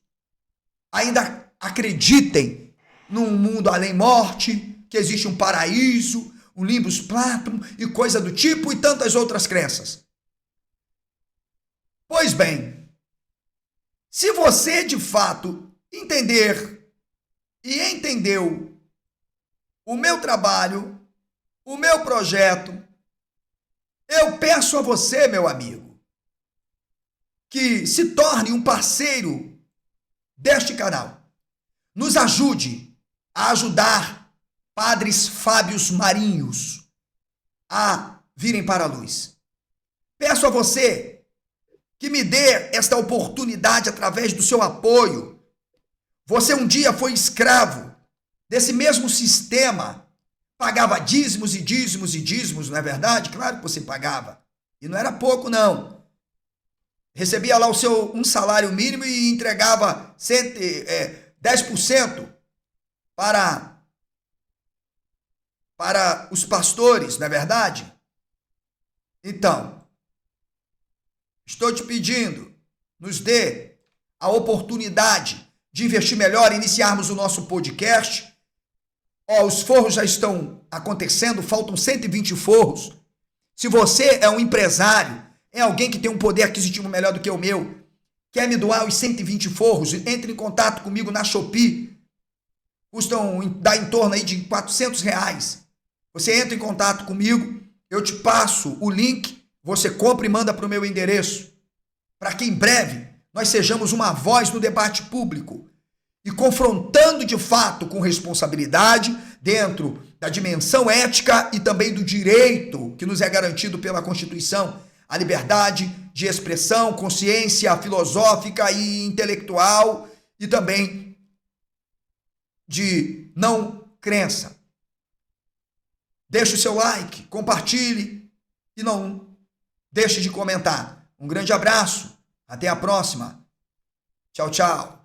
ainda acreditem num mundo além morte, que existe um paraíso, um limbus platinum e coisa do tipo, e tantas outras crenças. Pois bem, se você de fato entender e entendeu o meu trabalho, o meu projeto, eu peço a você, meu amigo, que se torne um parceiro deste canal. Nos ajude a ajudar padres Fábios Marinhos a virem para a luz. Peço a você que me dê esta oportunidade através do seu apoio. Você um dia foi escravo desse mesmo sistema, pagava dízimos e dízimos e dízimos, não é verdade? Claro que você pagava. E não era pouco, não. Recebia lá um salário mínimo e entregava 10% para os pastores, não é verdade? Então, estou te pedindo, nos dê a oportunidade de investir melhor, iniciarmos o nosso podcast. Os forros já estão acontecendo, faltam 120 forros. Se você é um empresário, é alguém que tem um poder aquisitivo melhor do que o meu, quer me doar os 120 forros, entre em contato comigo na Shopee, dá em torno aí de R$400. Você entra em contato comigo, eu te passo o link, você compra e manda para o meu endereço, para que em breve nós sejamos uma voz no debate público e confrontando de fato com responsabilidade dentro da dimensão ética e também do direito que nos é garantido pela Constituição, a liberdade de expressão, consciência filosófica e intelectual e também de não crença. Deixe o seu like, compartilhe e não deixe de comentar. Um grande abraço, até a próxima. Tchau, tchau.